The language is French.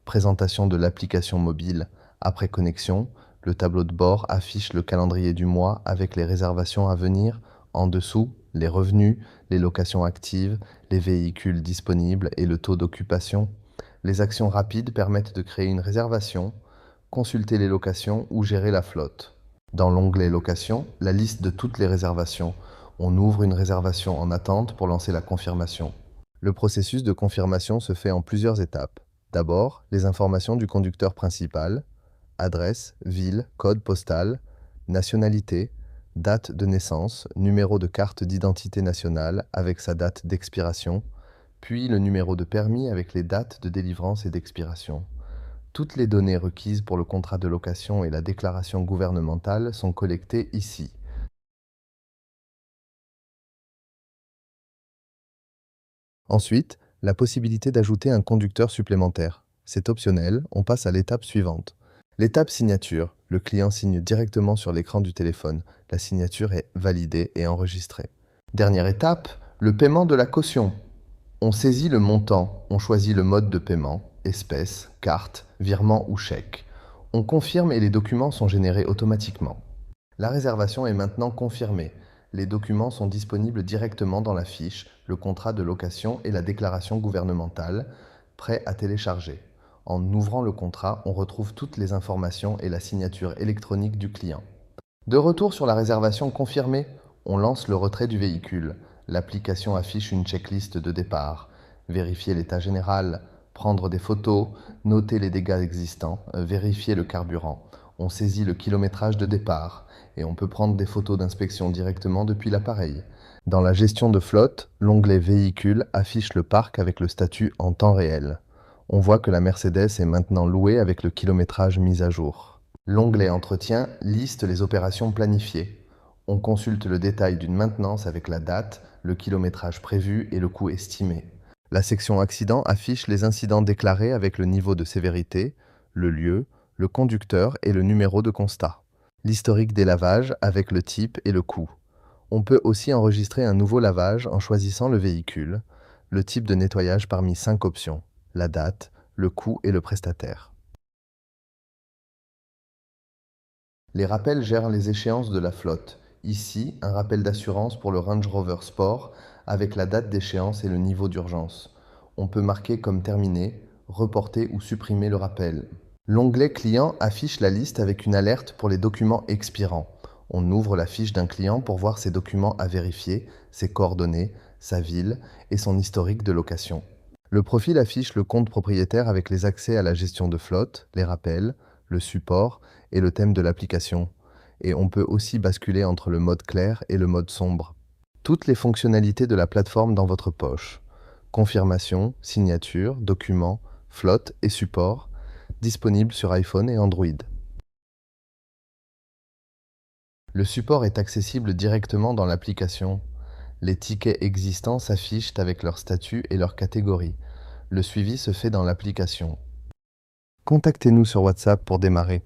Présentation de l'application mobile après connexion. Le tableau de bord affiche le calendrier du mois avec les réservations à venir. En dessous, les revenus, les locations actives, les véhicules disponibles et le taux d'occupation. Les actions rapides permettent de créer une réservation, consulter les locations ou gérer la flotte. Dans l'onglet Location, la liste de toutes les réservations. On ouvre une réservation en attente pour lancer la confirmation. Le processus de confirmation se fait en plusieurs étapes. D'abord, les informations du conducteur principal, adresse, ville, code postal, nationalité, date de naissance, numéro de carte d'identité nationale avec sa date d'expiration, puis le numéro de permis avec les dates de délivrance et d'expiration. Toutes les données requises pour le contrat de location et la déclaration gouvernementale sont collectées ici. Ensuite, la possibilité d'ajouter un conducteur supplémentaire. C'est optionnel, on passe à l'étape suivante. L'étape signature. Le client signe directement sur l'écran du téléphone. La signature est validée et enregistrée. Dernière étape, le paiement de la caution. On saisit le montant, on choisit le mode de paiement, espèce, carte, virement ou chèque. On confirme et les documents sont générés automatiquement. La réservation est maintenant confirmée. Les documents sont disponibles directement dans la fiche, le contrat de location et la déclaration gouvernementale, prêts à télécharger. En ouvrant le contrat, on retrouve toutes les informations et la signature électronique du client. De retour sur la réservation confirmée, on lance le retrait du véhicule. L'application affiche une checklist de départ. Vérifier l'état général, prendre des photos, noter les dégâts existants, vérifier le carburant. On saisit le kilométrage de départ et on peut prendre des photos d'inspection directement depuis l'appareil. Dans la gestion de flotte, l'onglet Véhicules affiche le parc avec le statut en temps réel. On voit que la Mercedes est maintenant louée avec le kilométrage mis à jour. L'onglet Entretien liste les opérations planifiées. On consulte le détail d'une maintenance avec la date, le kilométrage prévu et le coût estimé. La section Accident affiche les incidents déclarés avec le niveau de sévérité, le lieu, le conducteur et le numéro de constat. L'historique des lavages avec le type et le coût. On peut aussi enregistrer un nouveau lavage en choisissant le véhicule, le type de nettoyage parmi 5 options, la date, le coût et le prestataire. Les rappels gèrent les échéances de la flotte. Ici, un rappel d'assurance pour le Range Rover Sport avec la date d'échéance et le niveau d'urgence. On peut marquer comme terminé, reporter ou supprimer le rappel. L'onglet Client affiche la liste avec une alerte pour les documents expirants. On ouvre la fiche d'un client pour voir ses documents à vérifier, ses coordonnées, sa ville et son historique de location. Le profil affiche le compte propriétaire avec les accès à la gestion de flotte, les rappels, le support et le thème de l'application. Et on peut aussi basculer entre le mode clair et le mode sombre. Toutes les fonctionnalités de la plateforme dans votre poche. Confirmation, signature, documents, flotte et support, disponibles sur iPhone et Android. Le support est accessible directement dans l'application. Les tickets existants s'affichent avec leur statut et leur catégorie. Le suivi se fait dans l'application. Contactez-nous sur WhatsApp pour démarrer.